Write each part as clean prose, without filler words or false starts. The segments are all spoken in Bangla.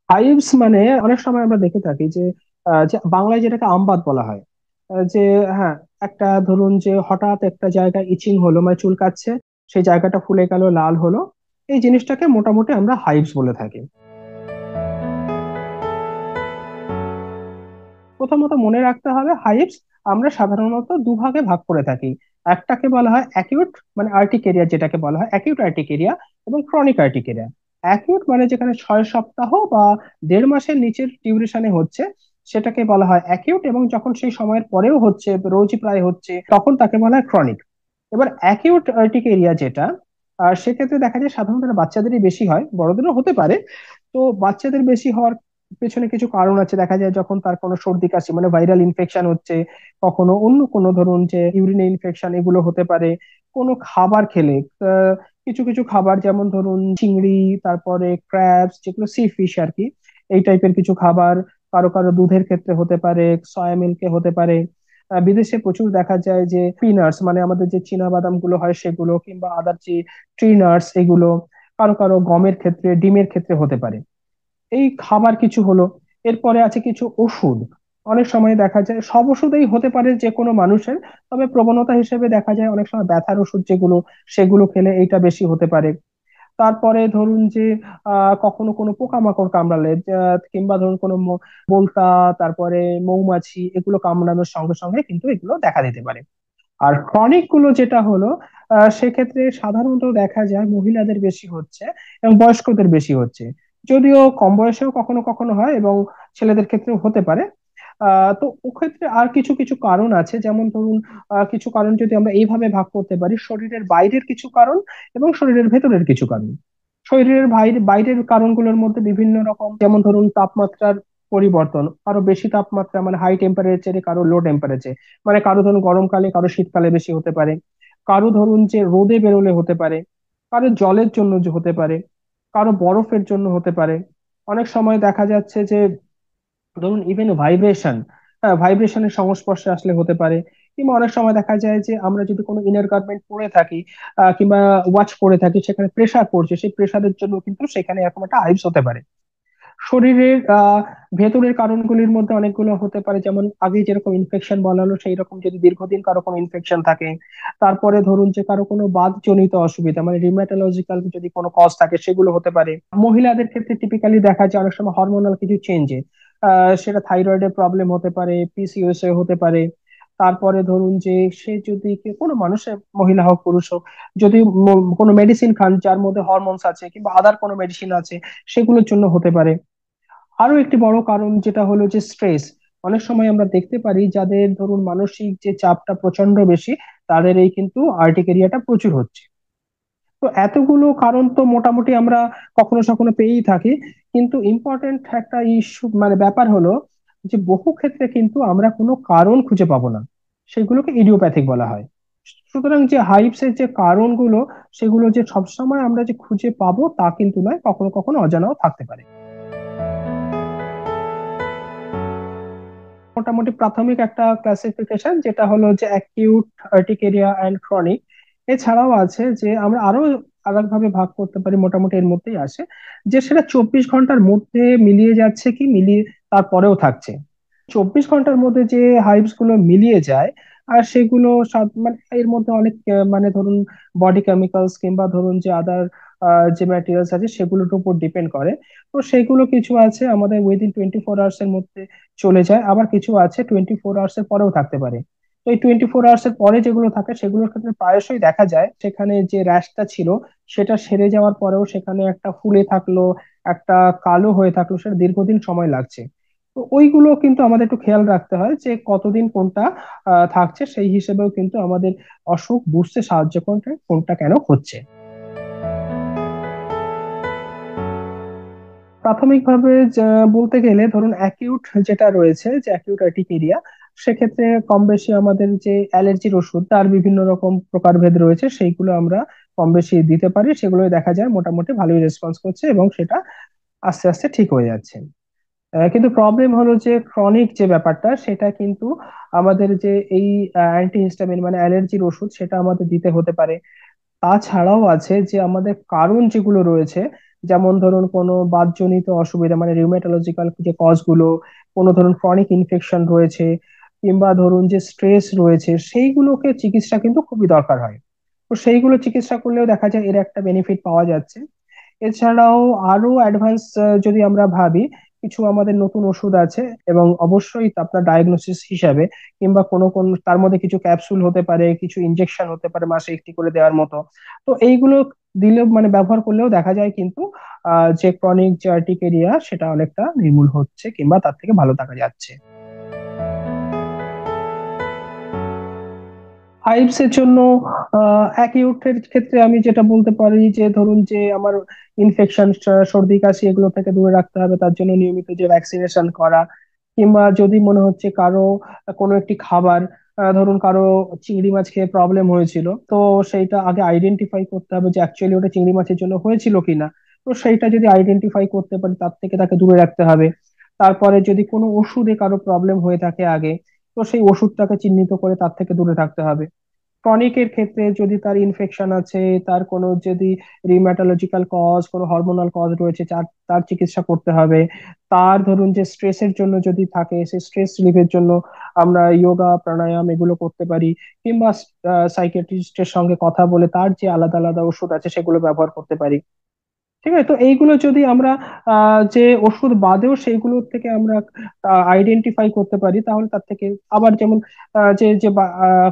হাইভস মানে অনেক সময় আমরা দেখে থাকি যে যে বাংলায় যেটাকে আমবাত বলা হয়। যে হ্যাঁ, একটা ধরুন যে হঠাৎ একটা জায়গায় ইচিং হলো, মানে চুলকাচ্ছে, সেই জায়গাটা ফুলে গেল, লাল হলো, এই জিনিসটাকে মোটামুটি আমরা হাইভস বলে থাকি। প্রথমত মনে রাখতে হবে, হাইভস আমরা সাধারণত দুভাগে ভাগ করে থাকি। একটাকে বলা হয় অ্যাকিউট, মানে আর্টিকেরিয়া, যেটাকে বলা হয় অ্যাকিউট আর্টিকেরিয়া, এবং ক্রনিক আর্টিকেরিয়া। অ্যাকিউট মানে যেখানে 6 সপ্তাহ বা 1.5 মাসের নিচের ডিউরেশনে হচ্ছে, সেটাকে বলা হয় অ্যাকিউট, এবং যখন সেই সময়ের পরেও হচ্ছে, রোজই প্রায় হচ্ছে, তখন তাকে বলা হয় ক্রনিক। এবার অ্যাকিউট আর্টিকেরিয়া যেটা, সেক্ষেত্রে দেখা যায় সাধারণত এটা বাচ্চাদেরই বেশি হয়, বড়দেরও হতে পারে। তো বাচ্চাদের বেশি হওয়ার পেছনে কিছু কারণ আছে। দেখা যায় যখন তার কোনো সর্দি কাশি, মানে ভাইরাল ইনফেকশন হচ্ছে, কখনো অন্য কোনো ধরুন যে ইউরিনে ইনফেকশন, এগুলো হতে পারে। কোনো খাবার খেলে, আহ, কিছু কিছু খাবার, যেমন ধরুন চিংড়ি, তারপরে ক্র্যাবস, যেগুলো সি ফিশ আর কি, এই টাইপের কিছু খাবার। কারো কারো দুধের ক্ষেত্রে হতে পারে, সয়া মিল্কে হতে পারে। বিদেশে প্রচুর দেখা যায় যে পিনাটস, মানে আমাদের যে চীনা বাদাম গুলো হয় সেগুলো, কিংবা আদার যে ট্রি নাটস, এগুলো। কারো কারো গমের ক্ষেত্রে, ডিমের ক্ষেত্রে হতে পারে। এই খাবার কিছু হলো। এরপরে আছে কিছু ওষুধ। অনেক সময় দেখা যায় সব ওষুধেই হতে পারে যে কোনো মানুষের, তবে প্রবণতা হিসেবে দেখা যায় অনেক সময় ব্যথার ওষুধ যেগুলো, সেগুলো খেলে এইটা বেশি হতে পারে। তারপরে ধরুন যে কখনো কোনো পোকামাকড় কামড়ালে, কিংবা ধরুন কোনো বোলতা, তারপরে মৌমাছি, এগুলো কামড়ানোর সঙ্গে সঙ্গে কিন্তু এগুলো দেখা দিতে পারে। আর ক্রনিক গুলো যেটা হলো, সেক্ষেত্রে সাধারণত দেখা যায় মহিলাদের বেশি হচ্ছে এবং বয়স্কদের বেশি হচ্ছে। যদিও কম বয়সেও কখনো কখনো হয়, এবং ছেলেদের ক্ষেত্রেও হতে পারে। তো ওক্ষেত্রে আর কিছু কিছু কারণ আছে, যেমন ধরুন কিছু কারণ যদি আমরা এইভাবে ভাগ করতে পারি: শরীরের বাইরের কিছু কারণ এবং শরীরের ভেতরের কিছু কারণ। শরীরের বাইরের কারণগুলোর মধ্যে বিভিন্ন রকম, যেমন ধরুন তাপমাত্রার পরিবর্তন, কারো বেশি তাপমাত্রা মানে হাই টেম্পারেচারে, কারো লো টেম্পারেচার, মানে কারো ধরুন গরমকালে, কারো শীতকালে বেশি হতে পারে। কারো ধরুন যে রোদে বেরোলে হতে পারে, কারো জলের জন্য যে হতে পারে, কারো বরফের জন্য হতে পারে। অনেক সময় দেখা যাচ্ছে যে ধরুন ইভেন ভাইব্রেশন, হ্যাঁ, ভাইব্রেশনের সংস্পর্শে আসলে হতে পারে। কিংবা অনেক সময় দেখা যায় যে আমরা যদি কোনো ইনার গার্মেন্ট পরে থাকি, কিংবা ওয়াচ পরে থাকি, সেখানে প্রেসার পড়ছে, সেই প্রেসারের জন্য কিন্তু সেখানে এরকম একটা হাইভস হতে পারে। শরীরের ভেতরের কারণগুলির মধ্যে অনেকগুলো হতে পারে, যেমন আগে যেরকম ইনফেকশন বলা হলো, সেই রকম যদি দীর্ঘদিন কারো কোনো ইনফেকশন থাকে। তারপরে ধরুন যে কারো কোনো বাতজনিত অসুবিধা, মানে রিমেটোলজিক্যাল যদি কোনো কজ থাকে, সেগুলো হতে পারে। মহিলাদের ক্ষেত্রে টিপিক্যালি দেখা যায় অনেক সময় হরমোনাল কিছু চেঞ্জে, সেটা থাইরয়েডের প্রবলেম হতে পারে, পিসিওএস হতে পারে। তারপরে ধরুন যে সে যদি কোনো মানুষের, মহিলা হোক পুরুষ হোক, যদি কোনো মেডিসিন খান যার মধ্যে হরমোনস আছে, কিংবা আদার কোনো মেডিসিন আছে, সেগুলোর জন্য হতে পারে। আরো একটি বড় কারণ যেটা হলো যে স্ট্রেস। অনেক সময় আমরা দেখতে পারি যাদের ধরুন মানসিক যে চাপটা প্রচন্ড বেশি, তাদের এই কিন্তু আর্টিকেরিয়াটা প্রচুর হচ্ছে। তো এতগুলো কারণ তো মোটামুটি আমরা কখনো সখনো পেয়েই থাকি। কিন্তু ইম্পর্টেন্ট একটা ইস্যু, মানে ব্যাপার হলো যে বহু ক্ষেত্রে কিন্তু আমরা কোনো কারণ খুঁজে পাবো না, সেগুলোকে ইডিওপ্যাথিক বলা হয়। সুতরাং যে হাইপস এর যে কারণগুলো, সেগুলো যে সবসময় আমরা যে খুঁজে পাবো তা কিন্তু নয়, কখনো কখনো অজানাও থাকতে পারে। মোটামুটি প্রাথমিক একটা ক্লাসিফিকেশন যেটা হলো যে অ্যাকিউট, আর্টিকেরিয়া অ্যান্ড ক্রনিক। এছাড়াও আছে যে আমরা আরো আলাদাভাবে ভাগ করতে পারি, মোটামুটি এর মধ্যেই আসে, যে সেটা 24 ঘন্টার মধ্যে মিলিয়ে যাচ্ছে কি মিলিয়ে তারপরেও থাকছে। 24 ঘন্টার মধ্যে যে হাইভস গুলো মিলিয়ে যায়, আর সেগুলো মানে এর মধ্যে অনেক মানে ধরুন বডি কেমিক্যালস, কিংবা ধরুন যে আদার যে ম্যাটেরিয়ালস আছে, সেগুলোর উপর ডিপেন্ড করে। তো সেগুলো কিছু আছে আমাদের উইদিন 24 আওয়ার্স এর মধ্যে চলে যায়, আবার কিছু আছে 24 আওয়ার্স এর পরেও থাকতে পারে। তো এই 24 আওয়ার্স এর পরে যেগুলো থাকে, সেগুলোর ক্ষেত্রে প্রায়শই দেখা যায় সেখানে যে র্যাশটা ছিল, সেটা সেরে যাওয়ার পরেও সেখানে একটা ফুলে থাকলো, একটা কালো হয়ে থাকলো, সেটা দীর্ঘদিন সময় লাগছে। তো ওইগুলো কিন্তু আমাদের একটু খেয়াল রাখতে হয় যে কতদিন কোনটা থাকছে, সেই হিসেবেও কিন্তু আমাদের অসুখ বুঝতে সাহায্য করে কোনটা কেন হচ্ছে। প্রাথমিকভাবে বলতে গেলে ধরুন অ্যাকিউট যেটা রয়েছে, যে অ্যাকিউট আর্টিকেরিয়া, সেক্ষেত্রে কম বেশি আমাদের যে অ্যালার্জির ওষুধ, তার বিভিন্ন রকম প্রকারভেদ রয়েছে, সেইগুলো আমরা কম বেশি দিতে পারি। সেগুলোই দেখা যায় মোটামুটি ভালোই রেসপন্স করছে, এবং সেটা আস্তে আস্তে ঠিক হয়ে যাচ্ছে। কিন্তু প্রবলেম হলো যে ক্রনিক যে ব্যাপারটা, সেটা কিন্তু আমাদের যে এই অ্যান্টিহিস্টামিন, মানে অ্যালার্জির ওষুধ, সেটা আমাদের দিতে হতে পারে। তাছাড়াও আছে যে আমাদের কারণ যেগুলো রয়েছে, যেমন ধরুন কোনো বাতজনিত অসুবিধা মানে রিউমেটোলজিক্যাল যে কজ গুলো, কোনো ধরুন ক্রনিক ইনফেকশন রয়েছে, কিংবা ধরুন যে স্ট্রেস রয়েছে, সেইগুলোকে চিকিৎসা কিন্তু খুবই দরকার হয়। তো সেইগুলো চিকিৎসা করলেও দেখা যায় এর একটা বেনিফিট পাওয়া যাচ্ছে। এছাড়াও আরো অ্যাডভান্স যদি আমরা ভাবি, কিছু আমাদের নতুন ওষুধ আছে, এবং অবশ্যই তা আপনার ডায়াগনোসিস হিসাবে, কিংবা কোনো কোন তার মধ্যে কিছু ক্যাপসুল হতে পারে, কিছু ইনজেকশন হতে পারে মাসে একটি করে দেওয়ার মতো। তো এইগুলো দিলে মানে ব্যবহার করলেও দেখা যায় কিন্তু যে ক্রনিক যে আর্টিকেরিয়া সেটা অনেকটা নির্মূল হচ্ছে কিংবা তার থেকে ভালো থাকা যাচ্ছে। হাইভস এর জন্য অ্যাকিউটের ক্ষেত্রে আমি যেটা বলতে পারি যে ধরুন যে আমার ইনফেকশন, সর্দি কাশি এগুলো থেকে দূরে রাখতে হবে, তার জন্য নিয়মিত যে ভ্যাকসিনেশন করা, কিংবা যদি মনে হচ্ছে কারো কোনো একটি খাবার, ধরুন কারো চিংড়ি মাছ খেয়ে প্রবলেম হয়েছিল, তো সেইটা আগে আইডেন্টিফাই করতে হবে যে অ্যাকচুয়ালি ওটা চিংড়ি মাছের জন্য হয়েছিল কিনা। তো সেইটা যদি আইডেন্টিফাই করতে পারি, তার থেকে তাকে দূরে রাখতে হবে। তারপরে যদি কোনো ওষুধে কারো প্রবলেম হয়ে থাকে আগে, তো সেই ওষুধটাকে চিহ্নিত করে তার থেকে দূরে থাকতে হবে। ক্রনিকের ক্ষেত্রে যদি তার ইনফেকশন আছে, তার কোনো যদি রিউমাটোলজিক্যাল কজ, কোনো হরমোনাল কজ রয়েছে, তার তার চিকিৎসা করতে হবে। তার ধরুন যে স্ট্রেসের জন্য যদি থাকে, সেই স্ট্রেস রিলিফের জন্য আমরা যোগা প্রাণায়াম এগুলো করতে পারি, কিংবা সাইকিয়াট্রিস্টের সঙ্গে কথা বলে তার যে আলাদা আলাদা ওষুধ আছে সেগুলো ব্যবহার করতে পারি। ঠিক আছে, তো এইগুলো যদি আমরা যে ওষুধ বাদেও সেইগুলো থেকে আমরা আইডেন্টিফাই করতে পারি, তাহলে তার থেকে আবার যেমন যে যে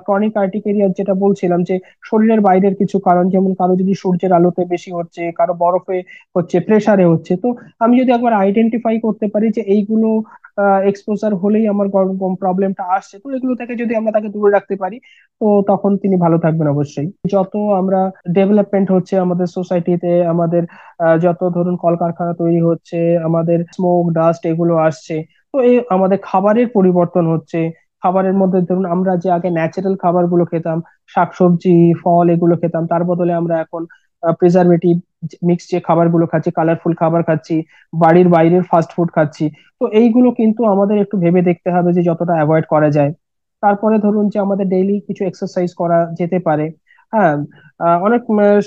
ক্রনিক আর্টিকেরিয়া যেটা বলছিলাম, যে শরীরের বাইরের কিছু কারণ, যেমন কারো যদি সূর্যের আলোতে বেশি হচ্ছে, কারো বরফে হচ্ছে, প্রেসারে হচ্ছে, তো আমি যদি একবার আইডেন্টিফাই করতে পারি যে এইগুলো এক্সপোজার হলেই আমার প্রবলেমটা আসছে, তো এগুলো থেকে যদি আমরা তাকে দূরে রাখতে পারি, তো তখন তিনি ভালো থাকবেন অবশ্যই। যত আমরা ডেভেলপমেন্ট হচ্ছে আমাদের সোসাইটিতে, আমাদের যত ধরুন কলকারখানা তৈরি হচ্ছে, আমাদের স্মোক ডাস্ট এগুলো আসছে, তো এই আমাদের খাবারের পরিবর্তন হচ্ছে। খাবারের মধ্যে ধরুন আমরা যে আগে ন্যাচারাল খাবারগুলো খেতাম, শাকসবজি, ফল এগুলো খেতাম, তার বদলে আমরা এখন প্রিজারভেটিভ মিক্স যে খাবারগুলো খাচ্ছি, কালারফুল খাবার খাচ্ছি, বাড়ির বাইরের ফাস্ট ফুড খাচ্ছি। তো এইগুলো কিন্তু আমাদের একটু ভেবে দেখতে হবে যে যতটা অ্যাভয়েড করা যায়। তারপরে ধরুন যে আমাদের ডেইলি কিছু এক্সারসাইজ করা যেতে পারে। হ্যাঁ, অনেক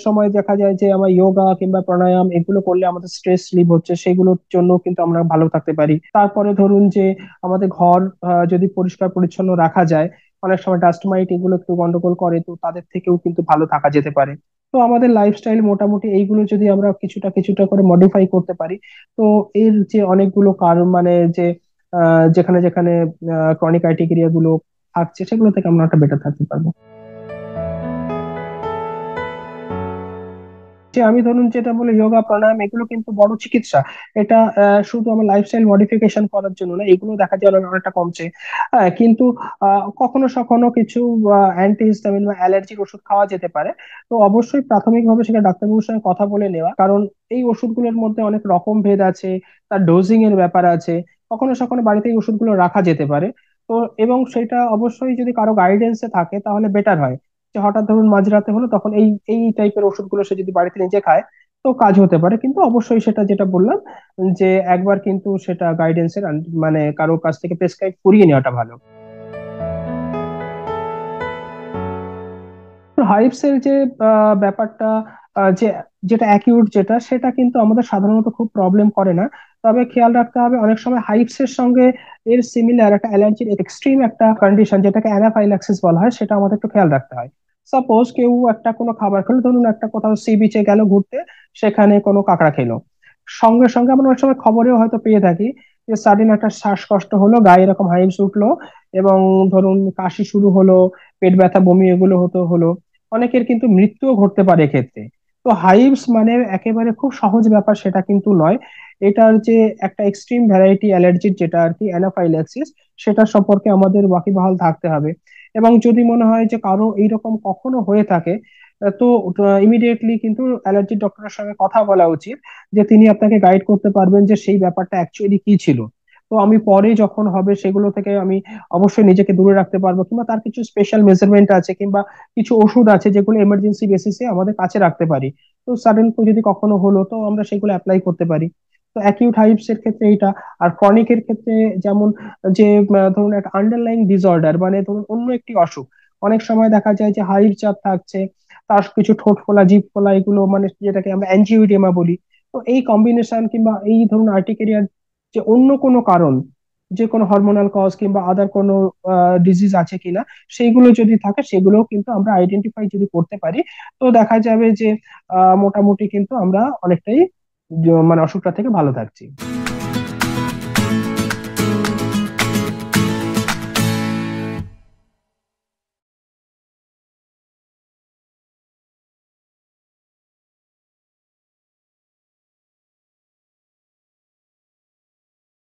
সময় দেখা যায় যে আমার যোগা কিংবা প্রাণায়াম এগুলো করলে আমাদের স্ট্রেস রিলিভ হচ্ছে, সেগুলোর জন্য কিন্তু আমরা ভালো থাকতে পারি। তারপরে ধরুন যে আমাদের ঘর যদি পরিষ্কার পরিচ্ছন্ন রাখা যায়, অনেক সময় ডাস্ট মাইট এগুলো একটু গন্ডগোল করে, তো তাদের থেকেও কিন্তু ভালো থাকা যেতে পারে। তো আমাদের লাইফস্টাইল মোটামুটি এইগুলো যদি আমরা কিছুটা কিছুটা করে মডিফাই করতে পারি, তো এর যে অনেকগুলো কারণ মানে যে যেখানে যেখানে ক্রনিক আর্টিকেরিয়া গুলো থাকছে, সেগুলো থেকে আমরা একটা বেটার থাকতে পারবো। যে আমি ধরুন যেটা বলে যোগা প্রাণায়াম এগুলো কিন্তু বড় চিকিৎসা। এটা শুধু আমার লাইফস্টাইল মডিফিকেশন করার জন্য না, এগুলো দেখা যায় অনেকটা কমছে। হ্যাঁ, কিন্তু কখনো সখনো কিছু অ্যান্টি হিস্টামিন বা অ্যালার্জির ওষুধ খাওয়া যেতে পারে। তো অবশ্যই প্রাথমিকভাবে সেটা ডাক্তারবাবুর সঙ্গে কথা বলে নেওয়া, কারণ এই ওষুধগুলোর মধ্যে অনেক রকম ভেদ আছে, তার ডোজিং এর ব্যাপার আছে। কখনো সখনো বাড়িতে এই ওষুধগুলো রাখা যেতে পারে। তো এবং সেটা অবশ্যই যদি কারো গাইডেন্সে থাকে তাহলে বেটার হয়। যে হঠাৎ ধরুন মাঝরাতে হলো, তখন এই এই টাইপের ওষুধগুলো সে যদি বাড়িতে নিজে খায়, তো কাজ হতে পারে, কিন্তু অবশ্যই সেটা যেটা বললাম, যে একবার কিন্তু সেটা গাইডেন্সের মানে কারো কাছ থেকে প্রেসক্রাইব করিয়ে নেওয়াটা ভালো। হাইপস এর যে ব্যাপারটা, যে যেটা অ্যাকিউট যেটা, সেটা কিন্তু আমাদের সাধারণত খুব প্রবলেম করে না। তবে খেয়াল রাখতে হবে, অনেক সময় হাইপস এর সঙ্গে এর সিমিলার একটা অ্যালার্জির এক্সট্রিম একটা কন্ডিশন যেটাকে অ্যানাফাইল্যাক্সিস বলা হয়, সেটা আমাদের একটু খেয়াল রাখতে হয়। সাপোজ কেউ একটা কোনো খাবার খেলো, ধরুন একটা কোথাও সি বিচে গেল ঘুরতে, সেখানে কোনো কাঁকড়া খেলো, সঙ্গে সঙ্গে আমরা অনেক সময় খবরেও হয়তো পেয়ে থাকি যে সাডেন একটা শ্বাসকষ্ট হলো, গায়ে এরকম হাইপস উঠলো, এবং ধরুন কাশি শুরু হলো, পেট ব্যথা বমি এগুলো হলো। অনেকের কিন্তু মৃত্যুও ঘটতে পারে এক্ষেত্রে। তো হাইভস মানে একেবারে খুব সহজ ব্যাপার সেটা কিন্তু নয়। এটার যে একটা এক্সট্রিম ভ্যারাইটি অ্যালার্জির যেটা আর কি অ্যানাফাইল্যাক্সিস, সেটা সম্পর্কে আমাদের ওয়াকিবহাল থাকতে হবে। এবং যদি মনে হয় যে কারো এইরকম কখনো হয়ে থাকে, তো ইমিডিয়েটলি কিন্তু অ্যালার্জি ডক্টরের সঙ্গে কথা বলা উচিত, যে তিনি আপনাকে গাইড করতে পারবেন যে সেই ব্যাপারটা অ্যাকচুয়ালি কি ছিল। তো আমি পরে যখন হবে সেগুলো থেকে আমি অবশ্যই নিজেকে দূরে রাখতে পারবো, কিংবা তার কিছু স্পেশাল মেজারমেন্ট আছে, কিংবা কিছু ওষুধ আছে যেগুলো এমার্জেন্সি বেসিসে আমাদের কাছে রাখতে পারি। তো সাডেন যদি কখনো হলো, তো আমরা সেগুলো অ্যাপ্লাই করতে পারি। তো অ্যাকিউট হাইভস এর ক্ষেত্রে এইটা। আর ক্রনিক এর ক্ষেত্রে যেমন যে ধরুন একটা আন্ডারলাইং ডিসঅর্ডার, মানে ধরুন অন্য একটি অসুখ, অনেক সময় দেখা যায় যে হাইভ চাপ থাকছে, তার কিছু ঠোঁট ফোলা, জিভ ফোলা, এগুলো মানে যেটাকে আমরা অ্যাঞ্জিওইডেমা বলি। তো তো এই কম্বিনেশন কিংবা এই ধরুন আর্টিকেরিয়ার যে অন্য কোনো কারণ, যে কোনো হরমোনাল কজ কিংবা আদার কোনো ডিজিজ আছে কিনা, সেইগুলো যদি থাকে সেগুলোও কিন্তু আমরা আইডেন্টিফাই যদি করতে পারি, তো দেখা যাবে যে মোটামুটি কিন্তু আমরা অনেকটাই মানে অসুখটা থেকে ভালো থাকছি।